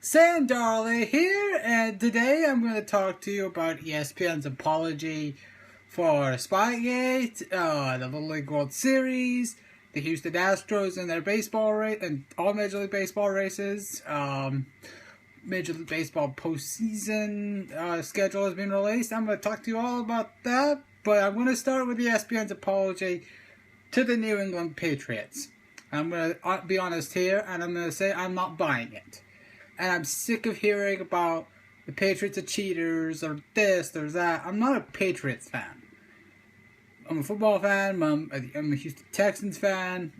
Sandarley here, and today I'm going to talk to you about ESPN's apology for Spygate, the Little League World Series, the Houston Astros and their baseball race, and all Major League Baseball races. Major League Baseball postseason schedule has been released. I'm going to talk to you all about that, but I'm going to start with ESPN's apology to the New England Patriots. I'm going to be honest here, and I'm going to say I'm not buying it. And I'm sick of hearing about the Patriots are cheaters, or this, or that. I'm not a Patriots fan. I'm a football fan, I'm a Houston Texans fan,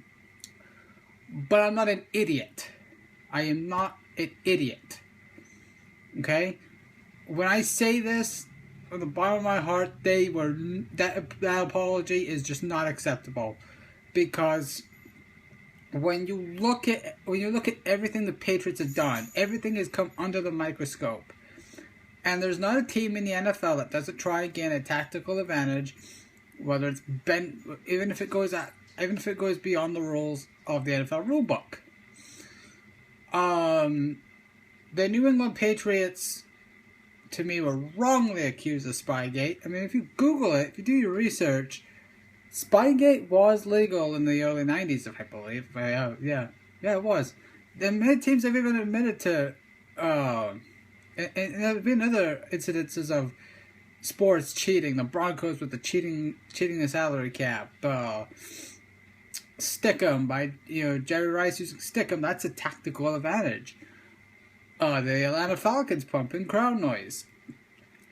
but I'm not an idiot. I am not an idiot. Okay? When I say this, from the bottom of my heart, that apology is just not acceptable. Because when you look at everything the Patriots have done, everything has come under the microscope. And there's not a team in the NFL that doesn't try and gain a tactical advantage, whether it's even if it goes beyond the rules of the NFL rulebook. The New England Patriots, to me, were wrongly accused of Spygate. I mean, if you Google it, if you do your research, Spygate was legal in the early 90s, I believe. Yeah, it was. And many teams have even admitted to, and there have been other incidences of sports cheating. The Broncos with the cheating the salary cap. Stick'em by Jerry Rice using Stick'em. That's a tactical advantage. The Atlanta Falcons pumping crowd noise.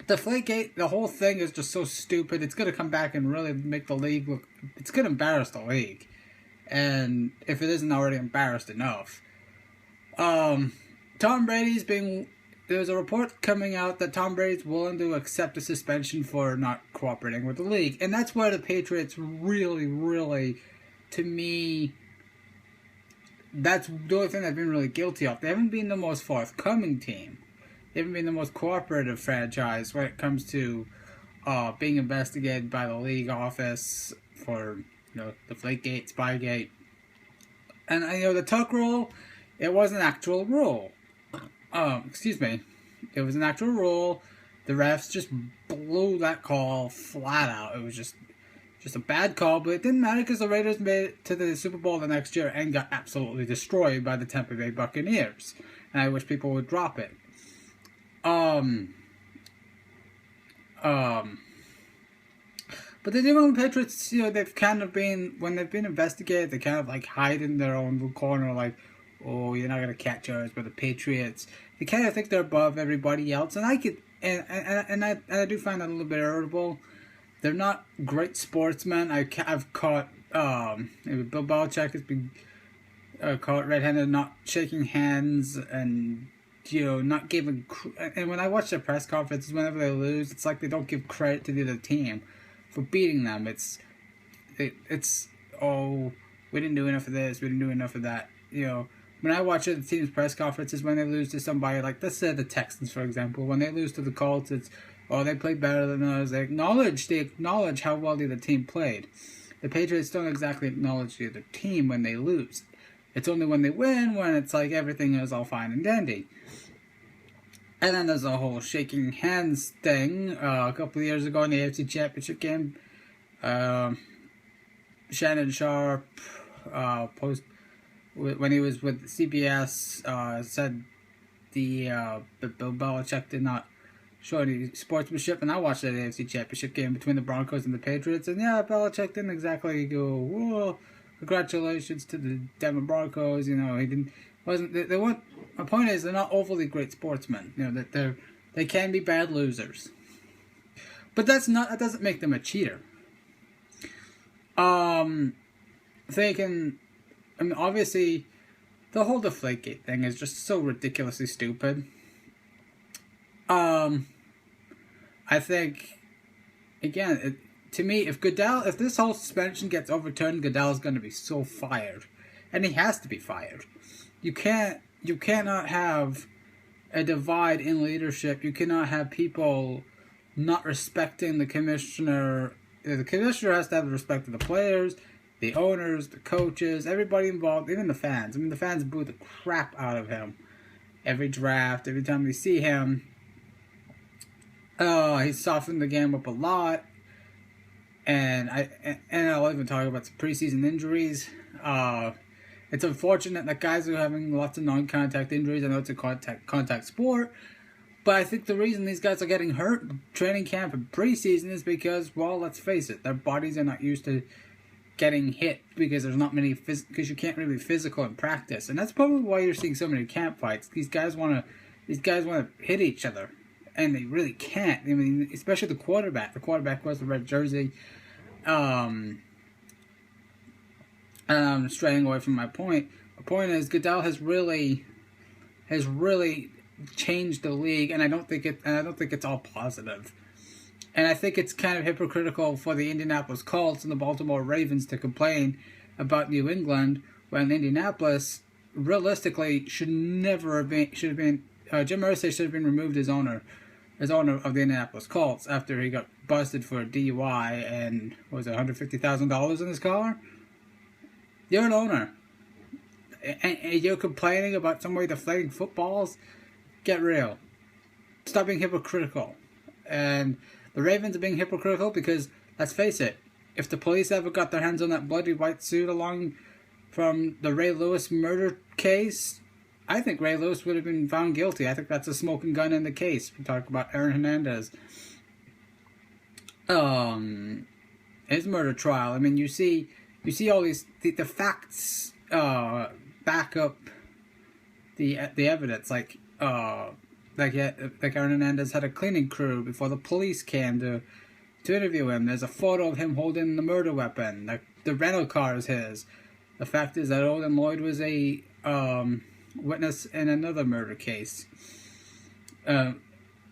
Deflategate, the whole thing is just so stupid. It's going to come back and really make the league look... It's going to embarrass the league. And if it isn't already embarrassed enough. Tom Brady's being... There's a report coming out that Tom Brady's willing to accept a suspension for not cooperating with the league. And that's where the Patriots really, to me... That's the only thing they've been really guilty of. They haven't been the most forthcoming team. They haven't been the most cooperative franchise when it comes to being investigated by the league office for Deflategate, Spygate. And the Tuck rule, it was an actual rule. It was an actual rule. The refs just blew that call flat out. It was just a bad call, but it didn't matter because the Raiders made it to the Super Bowl the next year and got absolutely destroyed by the Tampa Bay Buccaneers. And I wish people would drop it. But the New England Patriots, they've kind of been, when they've been investigated, they kind of like hide in their own little corner, like, oh, you're not going to catch us, but the Patriots, they kind of think they're above everybody else, and I do find that a little bit irritable. They're not great sportsmen. I've caught, Bill Belichick has been caught red-handed, not shaking hands, and not giving... And when I watch their press conferences, whenever they lose, it's like they don't give credit to the other team for beating them. It's oh, we didn't do enough of this, we didn't do enough of that. When I watch other teams' press conferences, when they lose to somebody, like, let's say the Texans, for example, when they lose to the Colts, it's, oh, they played better than us. They acknowledge how well the other team played. The Patriots don't exactly acknowledge the other team when they lose. It's only when they win, when it's like everything is all fine and dandy. And then there's a whole shaking hands thing. A couple of years ago in the AFC Championship game, Shannon Sharp, when he was with CBS, said that Bill Belichick did not show any sportsmanship. And I watched that AFC Championship game between the Broncos and the Patriots, and yeah, Belichick didn't exactly go, whoa, congratulations to the Denver Broncos. He wasn't. They weren't. My point is, they're not overly great sportsmen. That they can be bad losers, but that doesn't make them a cheater. Obviously, the whole Deflategate thing is just so ridiculously stupid. I think, again, to me, if this whole suspension gets overturned, Goodell's going to be so fired, and he has to be fired. You cannot have a divide in leadership. You cannot have people not respecting the commissioner. The commissioner has to have the respect of the players, the owners, the coaches, everybody involved, even the fans. I mean, the fans booed the crap out of him. every draft, every time we see him, he's softened the game up a lot. And I'll even talk about some preseason injuries. It's unfortunate that guys are having lots of non-contact injuries. I know it's a contact sport, but I think the reason these guys are getting hurt in training camp and preseason is because, well, let's face it, their bodies are not used to getting hit because there's not many because you can't really be physical in practice, and that's probably why you're seeing so many camp fights. These guys want to hit each other, and they really can't. I mean, especially the quarterback. The quarterback wears the red jersey. And I'm straying away from my point. My point is Goodell has really changed the league, and I don't think it's all positive. And I think it's kind of hypocritical for the Indianapolis Colts and the Baltimore Ravens to complain about New England when Indianapolis realistically should have been Jim Irsay should have been removed as owner of the Indianapolis Colts after he got busted for a DUI and what was it, $150,000 in his car. You're an owner, and you're complaining about somebody deflating footballs. Get real. Stop being hypocritical. And the Ravens are being hypocritical because, let's face it, if the police ever got their hands on that bloody white suit along from the Ray Lewis murder case, I think Ray Lewis would have been found guilty. I think that's a smoking gun in the case. We talk about Aaron Hernandez. His murder trial. I mean, you see all these the facts back up the evidence. Like Aaron Hernandez had a cleaning crew before the police came to interview him. There's a photo of him holding the murder weapon. The rental car is his. The fact is that Odin Lloyd was a witness in another murder case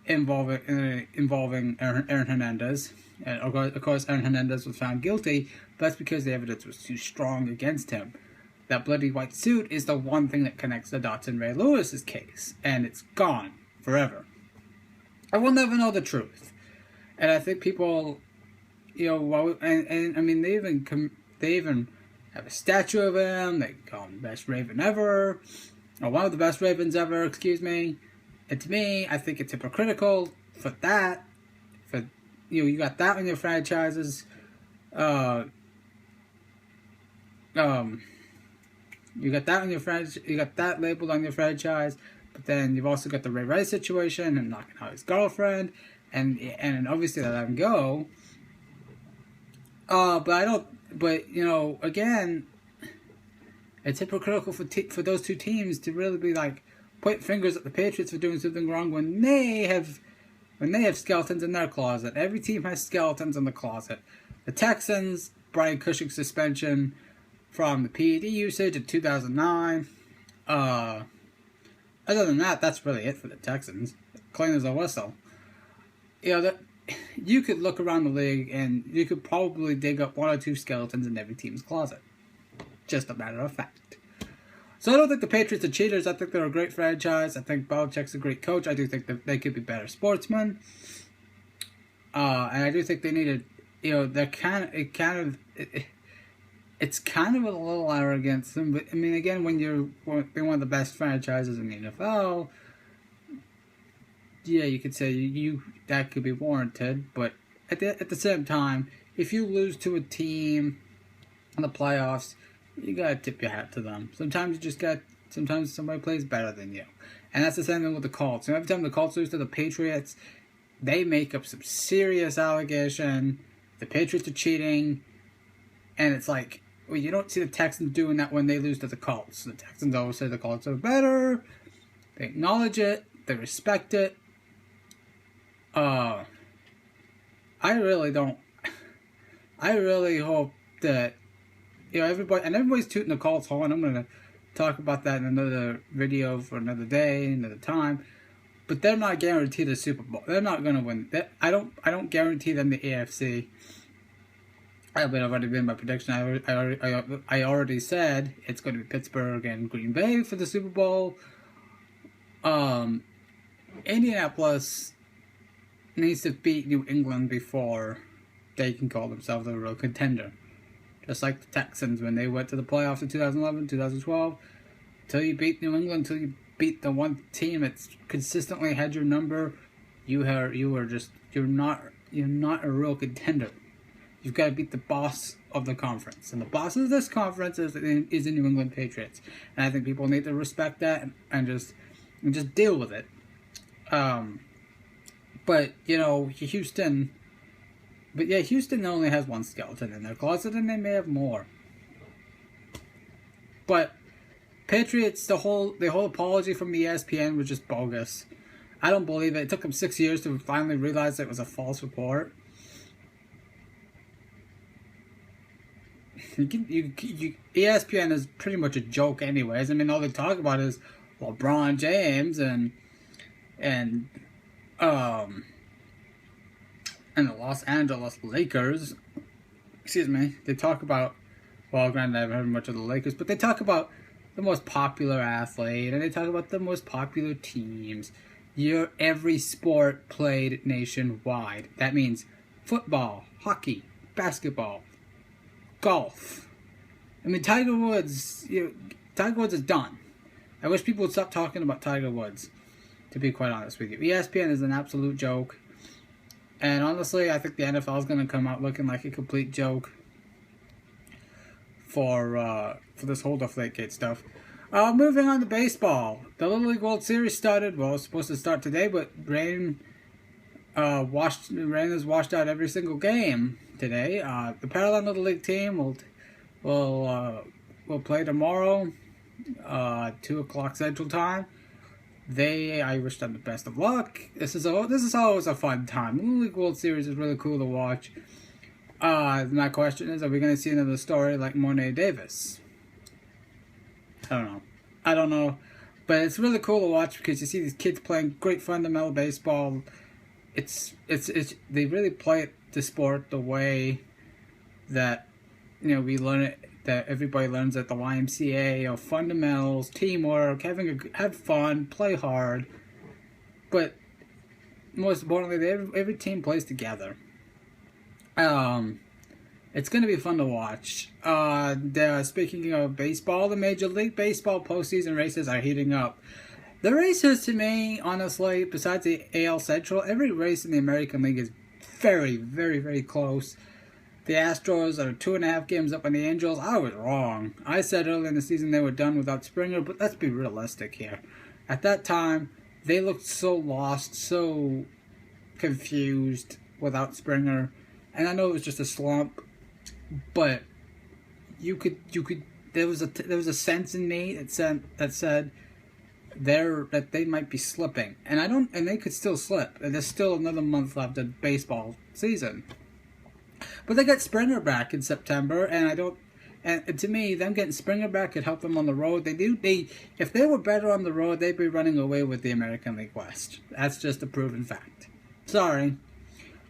involving Aaron Hernandez. And of course, Aaron Hernandez was found guilty, but that's because the evidence was too strong against him. That bloody white suit is the one thing that connects the dots in Ray Lewis's case, and it's gone forever. I will never know the truth, and I think people, and I mean, they even have a statue of him. They call him the best Raven ever, or one of the best Ravens ever. Excuse me. And to me, I think it's hypocritical for that. You got that on your franchises. You got that on your franchise. You got that labeled on your franchise, but then you've also got the Ray Rice situation and knocking out his girlfriend, and obviously they let him go. But I don't. But again, it's hypocritical for those two teams to really be like point fingers at the Patriots for doing something wrong when they have skeletons in their closet. Every team has skeletons in the closet. The Texans, Brian Cushing's suspension from the PED usage in 2009. Other than that, that's really it for the Texans. Clean as a whistle. You could look around the league and you could probably dig up one or two skeletons in every team's closet. Just a matter of fact. So I don't think the Patriots are cheaters. I think they're a great franchise. I think Belichick's a great coach. I do think that they could be better sportsmen. And I do think they needed, it's kind of a little arrogance. But I mean, again, when you're one of the best franchises in the NFL, yeah, you could say that could be warranted. But at the same time, if you lose to a team in the playoffs, you gotta tip your hat to them. Sometimes sometimes somebody plays better than you. And that's the same thing with the Colts. Every time the Colts lose to the Patriots, they make up some serious allegation. The Patriots are cheating. And it's like, well, you don't see the Texans doing that when they lose to the Colts. The Texans always say the Colts are better. They acknowledge it. They respect it. I really hope that everybody's tooting the Colts horn. I'm going to talk about that in another video for another day, another time. But they're not guaranteed a Super Bowl. They're not going to win. I don't guarantee them the AFC. I've already been my prediction. I already said it's going to be Pittsburgh and Green Bay for the Super Bowl. Indianapolis needs to beat New England before they can call themselves a real contender. Just like the Texans when they went to the playoffs in 2011, 2012. Until you beat New England, until you beat the one team that's consistently had your number, you're not a real contender. You've got to beat the boss of the conference, and the boss of this conference is the New England Patriots, and I think people need to respect that and just deal with it. But Houston only has one skeleton in their closet, and they may have more. But Patriots, the whole apology from ESPN was just bogus. I don't believe it. It took them 6 years to finally realize it was a false report. ESPN is pretty much a joke anyways. I mean, all they talk about is LeBron James and the Los Angeles Lakers. Excuse me. They talk about, well, granted I haven't heard much of the Lakers, but they talk about the most popular athlete, and they talk about the most popular teams. Every sport played nationwide. That means football, hockey, basketball, golf. I mean, Tiger Woods is done. I wish people would stop talking about Tiger Woods, to be quite honest with you. ESPN is an absolute joke. And honestly, I think the NFL is going to come out looking like a complete joke for this whole Deflategate stuff. Moving on to baseball. The Little League World Series started. Well, it was supposed to start today, but rain has washed out every single game today. The Parallel Little League team will play tomorrow, 2:00 Central Time. I wish them the best of luck. This is always a fun time. The Little League World Series is really cool to watch. My question is, are we going to see another story like Monet Davis? I don't know. But it's really cool to watch because you see these kids playing great fundamental baseball. They really play the sport the way that we learn it, that everybody learns at the YMCA, fundamentals, teamwork, have fun, play hard. But most importantly, every team plays together. It's going to be fun to watch. Speaking of baseball, the Major League Baseball postseason races are heating up. The races, to me, honestly, besides the AL Central, every race in the American League is very, very, very close. The Astros are 2.5 games up on the Angels. I was wrong. I said earlier in the season they were done without Springer, but let's be realistic here. At that time, they looked so lost, so confused without Springer. And I know it was just a slump, but there was a sense in me that said that they might be slipping. And they could still slip. And there's still another month left of baseball season. But they got Springer back in September, and to me, them getting Springer back could help them on the road. If they were better on the road, they'd be running away with the American League West. That's just a proven fact. Sorry.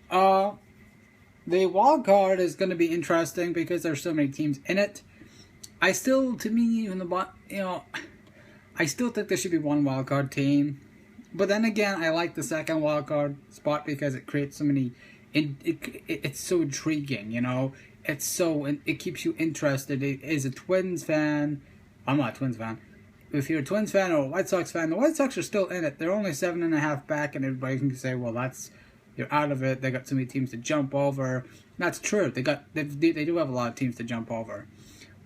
The wild card is going to be interesting because there's so many teams in it. I still think there should be one wild card team. But then again, I like the second wild card spot because it creates so many. It's so intriguing, it keeps you interested. As a Twins fan, I'm not a Twins fan. If you're a Twins fan or a White Sox fan, the White Sox are still in it. They're only 7.5 back, and everybody can say, well, you're out of it. They got so many teams to jump over. That's true. They do have a lot of teams to jump over,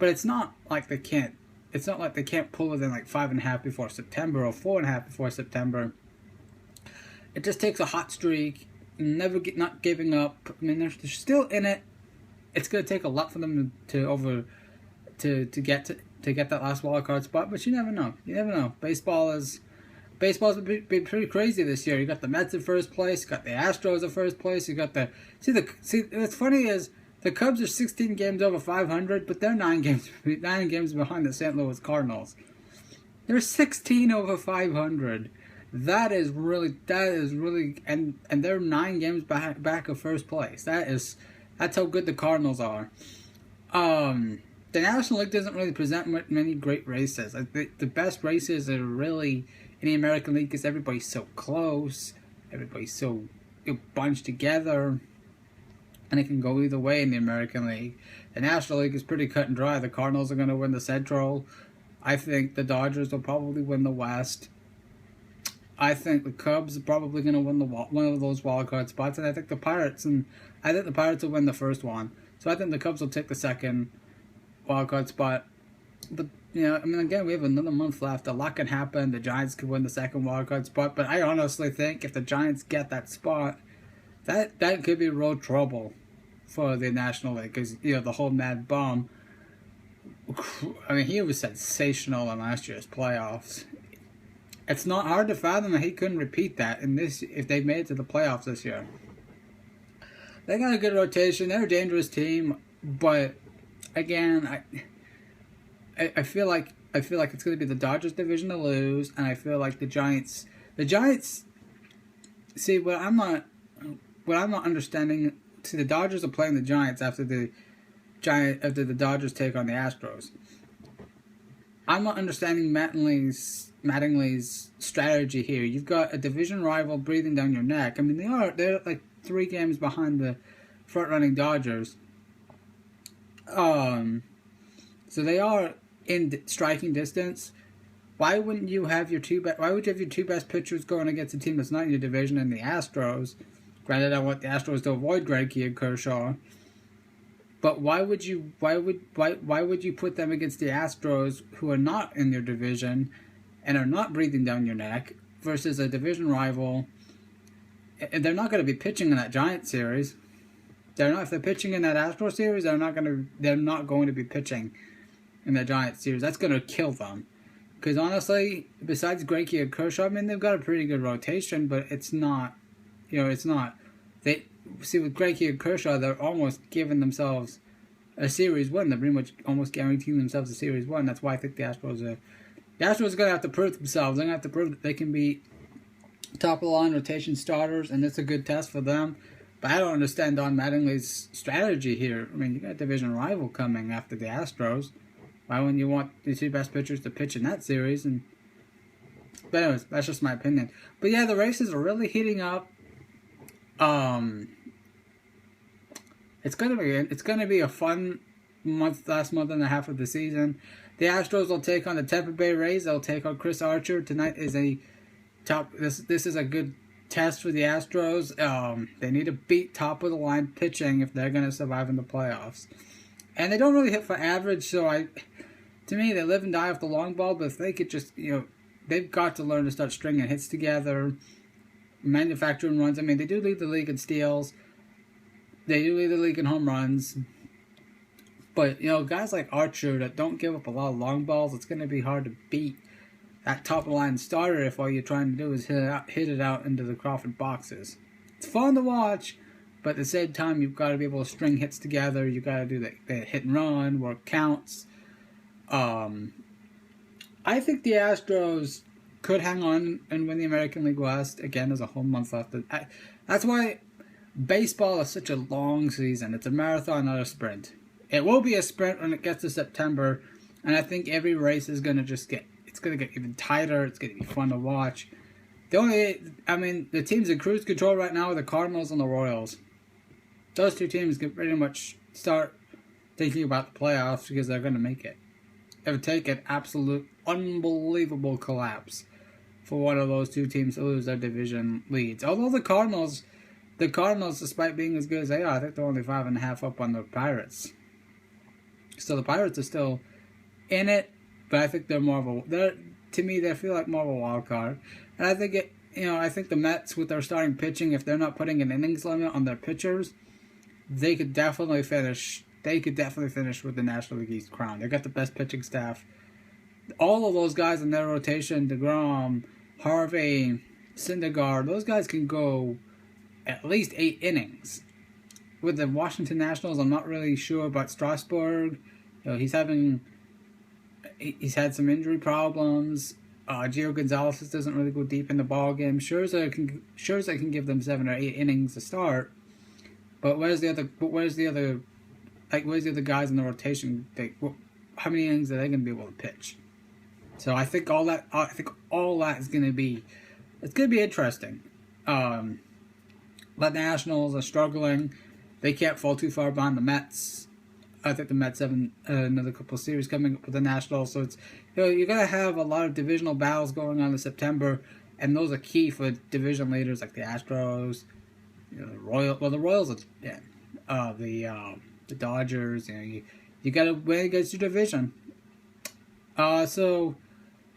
but it's not like they can't. It's not like they can't pull it in like 5.5 before September or 4.5 before September. It just takes a hot streak. Not giving up. I mean, they're still in it. It's going to take a lot for them to get that last wild card spot, but you never know. You never know. Baseball's been pretty crazy this year. You got the Mets in first place. You got the Astros in first place. You got what's funny is the Cubs are 16 games over 500, but they're 9 games behind the St. Louis Cardinals. They're 16 over 500. That is really, and they're 9 games back of first place. That's how good the Cardinals are. The National League doesn't really present many great races. The best races are really in the American League because everybody's so close, everybody's so bunched together, and it can go either way in the American League. The National League is pretty cut and dry. The Cardinals are going to win the Central. I think the Dodgers will probably win the West. I think the Cubs are probably going to win one of those wild card spots, and I think the Pirates will win the first one. So I think the Cubs will take the second wild card spot. But again, we have another month left. A lot can happen. The Giants could win the second wild card spot, but I honestly think if the Giants get that spot, that could be real trouble for the National League, because the whole Mad Bum. I mean, he was sensational in last year's playoffs. It's not hard to fathom that he couldn't repeat that if they made it to the playoffs this year. They got a good rotation. They're a dangerous team, but again, I feel like it's going to be the Dodgers division to lose, and I feel like the Giants. See, what I'm not understanding. See, the Dodgers are playing the Giants after the Dodgers take on the Astros. I'm not understanding Mattingly's strategy here. You've got a division rival breathing down your neck. I mean, they're like 3 games behind the front-running Dodgers. So they are in striking distance. Why wouldn't you have your two best pitchers going against a team that's not in your division and the Astros? Granted, I want the Astros to avoid Greinke and Kershaw. But why would you put them against the Astros, who are not in their division and are not breathing down your neck, versus a division rival? And they're not going to be pitching in that Giant series. They're not. If they're pitching in that Astro series, they're not going to be pitching in the Giant series. That's going to kill them. Because honestly, besides Greinke and Kershaw, I mean, they've got a pretty good rotation, but it's not. It's not. They see with Greinke and Kershaw, they're almost giving themselves a series win. They're pretty much almost guaranteeing themselves a series win. That's why I think the Astros are going to have to prove themselves. They're going to have to prove that they can be top of the line rotation starters, and it's a good test for them. But I don't understand Don Mattingly's strategy here. I mean, you got a division rival coming after the Astros. Why wouldn't you want the 2 best pitchers to pitch in that series? But anyways, that's just my opinion. But yeah, the races are really heating up. It's gonna be a fun last month and a half of the season. The Astros will take on the Tampa Bay Rays. They'll take on Chris Archer. Tonight is this is a good test for the Astros. They need to beat top of the line pitching if they're gonna survive in the playoffs. And they don't really hit for average, so to me they live and die off the long ball. But if they could just they've got to learn to start stringing hits together, manufacturing runs. I mean, they do lead the league in steals. They do lead the league in home runs. But, guys like Archer that don't give up a lot of long balls, it's going to be hard to beat that top-of-the-line starter if all you're trying to do is hit it out into the Crawford boxes. It's fun to watch, but at the same time, you've got to be able to string hits together. You've got to do the hit and run, work counts. I think the Astros could hang on and win the American League West. Again, there's a whole month left. That's why baseball is such a long season. It's a marathon, not a sprint. It will be a sprint when it gets to September, and I think every race is going to get even tighter. It's going to be fun to watch. The teams in cruise control right now are the Cardinals and the Royals. Those 2 teams can pretty much start thinking about the playoffs because they're going to make it. It would take an absolute unbelievable collapse for one of those 2 teams to lose their division leads. Although the Cardinals, despite being as good as they are, I think they're only 5.5 up on the Pirates. So the Pirates are still in it, but I think they're more of to me, they feel like more of a wild card. And I think I think the Mets with their starting pitching, if they're not putting an innings limit on their pitchers, they could definitely finish. They could definitely finish with the National League East crown. They've got the best pitching staff. All of those guys in their rotation, DeGrom, Harvey, Syndergaard, those guys can go at least 8 innings. With the Washington Nationals, I'm not really sure about Strasburg. He's had some injury problems. Gio Gonzalez doesn't really go deep in the ball game. Scherzer can give them 7 or 8 innings to start. But where's the other guys in the rotation? How many innings are they going to be able to pitch? So I think all that is going to be, it's going to be interesting. But the Nationals are struggling. They can't fall too far behind the Mets. I think the Mets have another couple of series coming up with the Nationals. So it's, you're gonna have a lot of divisional battles going on in September, and those are key for division leaders like the Astros, the the Royals, the Dodgers. You gotta win against your division. So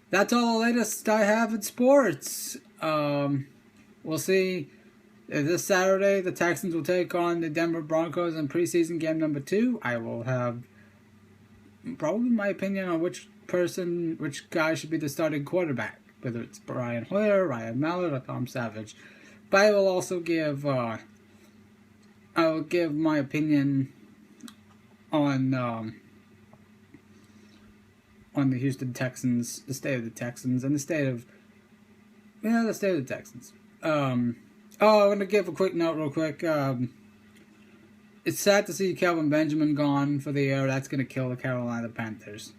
that's all the latest I have in sports. We'll see. This Saturday, the Texans will take on the Denver Broncos in preseason game number 2. I will have probably my opinion on which guy should be the starting quarterback, whether it's Brian Hoyer, Ryan Mallett, or Tom Savage. But I will also give I will give my opinion on the Houston Texans, the state of the Texans, and the state of the Texans. I want to give a quick note real quick. It's sad to see Kelvin Benjamin gone for the year. That's going to kill the Carolina Panthers.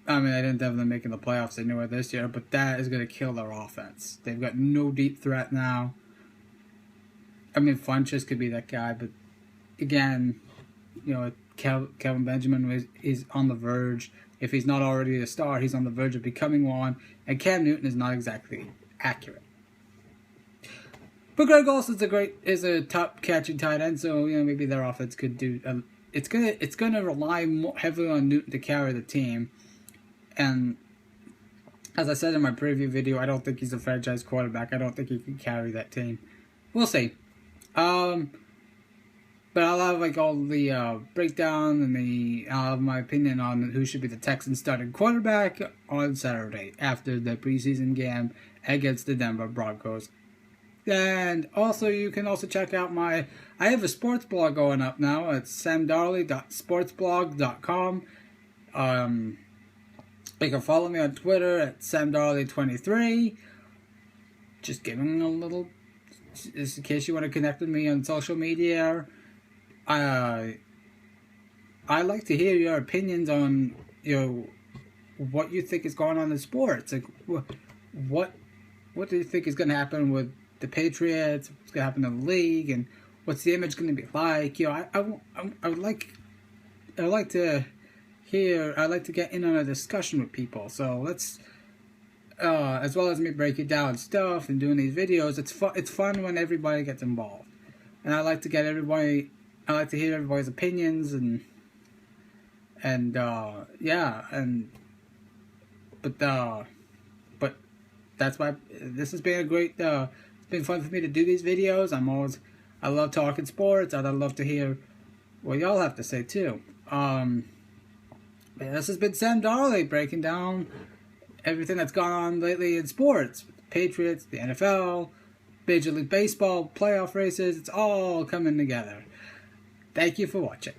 I mean, I didn't have them making the playoffs anywhere this year, but that is going to kill their offense. They've got no deep threat now. I mean, Funchess could be that guy, but again, Kelvin Benjamin is on the verge. If he's not already a star, he's on the verge of becoming one. And Cam Newton is not exactly accurate. But Greg Olson's is a top catching tight end, so maybe their offense could do. It's gonna rely more heavily on Newton to carry the team. And as I said in my preview video, I don't think he's a franchise quarterback. I don't think he can carry that team. We'll see. But I'll have all the breakdown and I'll have my opinion on who should be the Texans starting quarterback on Saturday after the preseason game against the Denver Broncos. And also, you can also check out I have a sports blog going up now. It's samdarley.sportsblog.com. You can follow me on Twitter at samdarley23. Just giving a little, just in case you want to connect with me on social media. I like to hear your opinions on what you think is going on in sports. Like what do you think is going to happen with the Patriots? What's going to happen in the league, and what's the image going to be like? I would like to hear. I'd like to get in on a discussion with people. So let's, as well as me breaking down stuff and doing these videos. It's fun when everybody gets involved, and I like to get everybody. I like to hear everybody's opinions but that's why this has been a great. It's been fun for me to do these videos. I love talking sports. I'd love to hear what y'all have to say too. This has been Sam Darley breaking down everything that's gone on lately in sports. The Patriots, the NFL, Major League Baseball, playoff races. It's all coming together. Thank you for watching.